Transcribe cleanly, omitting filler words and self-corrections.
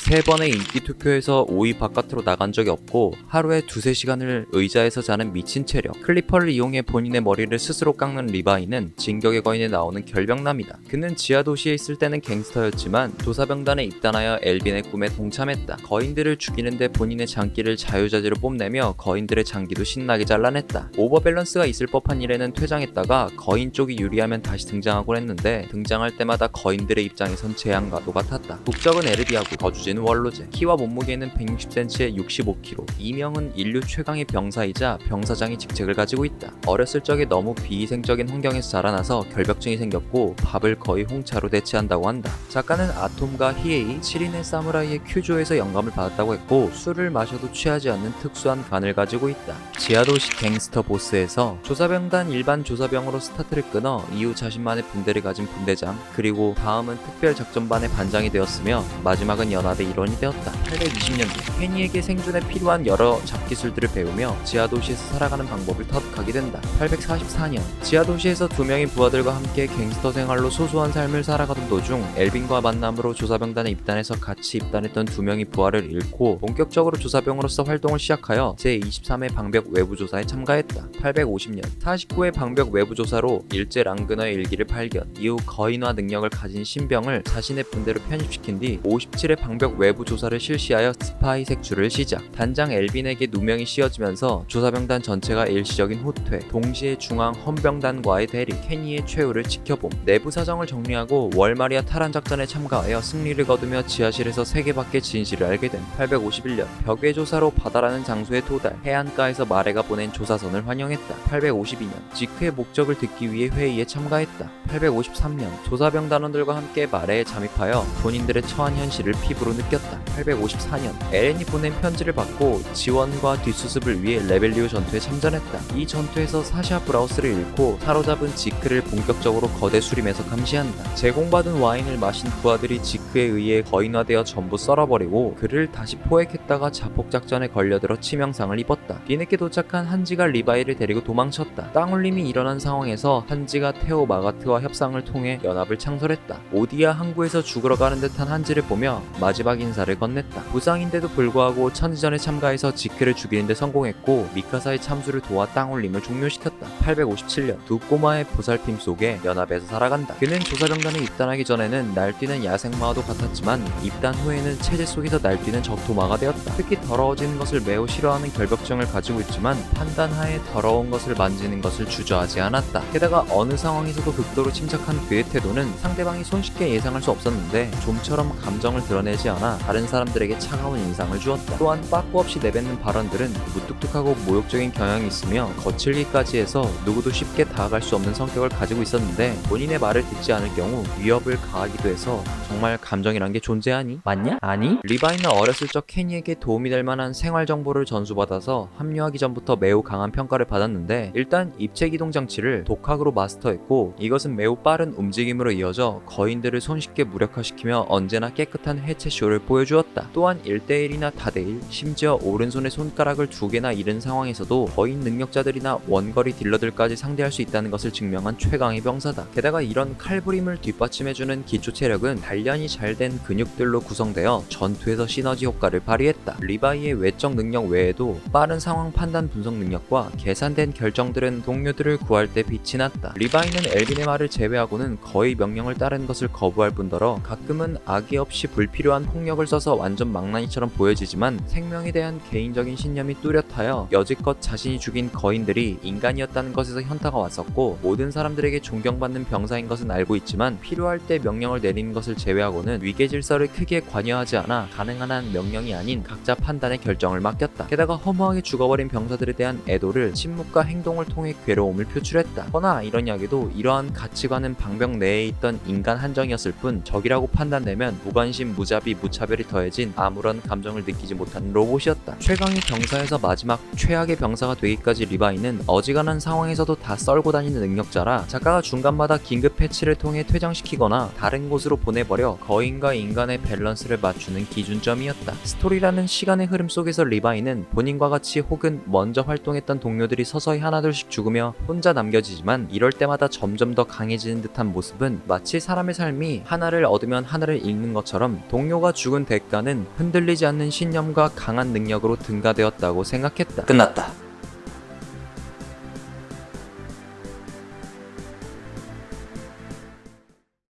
3번의 인기 투표에서 5위 바깥으로 나간 적이 없고 하루에 2~3시간을 의자에서 자는 미친 체력. 클리퍼를 이용해 본인의 머리를 스스로 깎는 리바이는 진격의 거인에 나오는 결병남이다. 그는 지하도시에 있을 때는 갱스터였지만 조사병단에 입단하여 엘빈의 꿈에 동참했다. 거인들을 죽이는데 본인의 장기를 자유자재로 뽐내며 거인들의 장기도 신나게 잘라냈다. 오버밸런스가 있을 법한 일에는 퇴장했다가 거인 쪽이 유리하면 다시 등장하곤 했는데 등장할 때마다 거인들의 입장에선 재앙과도 같았다. 국적은 에르비아고 거주지는 원로제. 키와 몸무게는 160cm에 65kg. 이명은 인류 최강의 병사이자 병사장의 직책을 가지고 있다. 어렸을 적에 너무 비위생적인 환경에서 자라나서 결벽증이 생겼고 밥을 거의 홍차로 대체한다고 한다. 작가는 아톰과 히에이, 7인의 사무라이의 큐조에서 영감을 받았다고 했고 술을 마셔도 취하지 않는 특수한 간을 가지고 있다. 지하도시 갱스터 보스에서 조사병단 일반 조사병으로 스타트를 끊어 이후 자신만의 분대를 가진 분대장, 그리고 다음은 특별작전반의 반장이 되었으며 마지막은 연합의 일원이 되었다. 820년대 케니에게 생존에 필요한 여러 잡기술들을 배우며 지하도시에서 살아가는 방법을 터득하게 된다. 844년 지하도시에서 2명의 부하들과 함께 갱스터 생활로 소소한 삶을 살아가던 도중 엘빈과 만남으로 조사병단에 입단해서 같이 입단했던 2명의 부하를 잃고 본격적으로 조사병으로서 활동을 시작하여 제23회 방벽 외부조사에 참가했다. 850년 49회 방벽 외부조사로 일제 랑그너의 일기를 발견, 이후 거인화 능력을 가진 신병을 자신의 분대로 편입시킨 뒤 57회 방벽 외부조사를 실시하여 스파이 색출을 시작. 단장 엘빈에게 누명이 씌워지면서 조사병단 전체가 일시적인 후퇴, 동시에 중앙 헌병단과의 대립, 케니의 최후를 지켜봄. 내부 사정을 정리하고 월마리아 탈환 작전에 참가하여 승리를 거두며 지하실에서 세계밖의 진실을 알게 됨. 851년 벽외 조사로 바다라는 장소에 도달, 해안가에서 마레가 보낸 조사선을 환영했다. 852년 지크의 목적을 듣기 위해 회의에 참가했다. 853년 조사병 단원들과 함께 마레에 잠입하여 본인들의 처한 현실을 피부로 느꼈다. 854년 에렌이 보낸 편지를 받고 지원과 뒷수습을 위해 레벨리오 전투에 참전했다. 이 전투에서 사샤 브라우스를 잃고 사로잡은 지크를 본격적으로 거대 수림에서 감시한다. 제공받은 와인을 마신 부하들이 지크에 의해 거인화되어 전부 썰어버리고 그를 다시 포획했다가 자폭작전에 걸려들어 치명상을 입었다. 뒤늦게 도착한 한지가 리바이를 데리고 도망쳤다. 땅울림이 일어난 상황에서 한지가 테오 마가트와 협상을 통해 연합을 창설했다. 오디아 항구에서 죽으러 가는 듯한 한지를 보며 마지막 인사를 건넸다. 부상인데도 불구하고 천지전에 참가해서 지크를 죽이는데 성공했고 미카사의 참수를 도와 땅울림을 종료시켰다. 857년 두 꼬마의 보살핌 속에 연합에서 살아간다. 그는 조사병단에 입단하기 전에는 날뛰는 야생마와도 같았지만 입단 후에는 체제 속에서 날뛰는 적토마가 되었다. 특히 더러워지는 것을 매우 싫어하는 결벽증을 가지고 있지만 판단하에 더러운 것을 만지는 것을 주저하지 않았다. 게다가 어느 상황에서도 극도로 침착한 그의 태도는 상대방이 손쉽게 예상할 수 없었는데 좀처럼 감정을 드러내지 않아 다른 사람들에게 차가운 인상을 주었다. 또한 빠꾸 없이 내뱉는 발언들은 무뚝뚝하고 모욕적인 경향이 있으며 거칠기까지 해서 누구도 쉽게 다가갈 수 없는 성격을 가지고 있었는데 본인의 말을 듣지 않을 경우 위협을 가하기도 해서 정말 감정이란 게 존재하니? 맞냐? 아니? 리바이는 어렸을 적 케니에게 도움이 될 만한 생활 정보를 전수받아서 합류하기 전부터 매우 강한 평가를 받았는데 일단 입체 기동 장치를 독학으로 마스터했고 이것은 매우 빠른 움직임으로 이어져 거인들을 손쉽게 무력화시키며 언제나 깨끗한 해체쇼를 보여주었다. 또한 1대1이나 다대1, 심지어 오른손의 손가락을 2개나 잃은 상황에서도 거인 능력자들이나 원거리 딜러들까지 상대할 수 있다는 것을 증명한 최강의 병사다. 게다가 이런 칼부림을 뒷받침해주는 기초 체력은 단련이 잘 된 근육들로 구성되어 전투에서 시너지 효과를 발휘했다. 리바이의 외적 능력 외에도 빠른 상황 판단 분석 능력과 계산된 결정들은 동료들을 구할 때 빛이 났다. 리바이는 엘빈의 말을 제외하고는 거의 명령을 따르는 것을 거부할 뿐더러 가끔은 악의 없이 불필요한 폭력을 써서 완전 망나니처럼 보여지지만 생명에 대한 개인적인 신념이 뚜렷하여 여지껏 자신이 죽인 거인들이 인간이었다는 것에서 현타가 왔었고 모든 사람들에게 존경받는 병사인 것은 알고 있지만 필요할 때 명령을 내리는 것을 제외하고는 위계 질서를 크게 관여하지 않아 가능한 한 명령이 아닌 각자 판단의 결정을 맡겼다. 게다가 허무하게 죽어버린 병사들에 대한 애도를 침묵과 행동을 통해 괴로움을 표출했다. 허나 아이러니하게도 이러한 가치관은 방벽 내에 있던 인간 한정이었을 뿐 적이라고 판단되면 무관심, 무자비, 무차별이 더해진 아무런 감정을 느끼지 못하는 로봇이었다. 최강의 병사에서 마지막 최악의 병사가 되기까지 리바이는 어지간한 상황에서도 다 썰고 다니는 능력자라 작가가 중간마다 긴급 패치를 통해 퇴장시키거나 다른 곳으로 보내버려 거인과 인간의 밸런스를 맞추는 기준점이었다. 스토리라는 시간의 흐름 속에서 리바이는 본인과 같이 혹은 먼저 활동했던 동료들이 서서히 하나둘씩 죽으며 혼자 남겨지지만 이럴 때마다 점점 더 강해지는 듯한 모습은 마치 사람의 삶이 하나를 얻으면 하나를 잃는 것처럼 동료가 죽은 대가는 흔들리지 않는 신념과 강한 능력으로 등가되었다고 생각했다. 끝났다.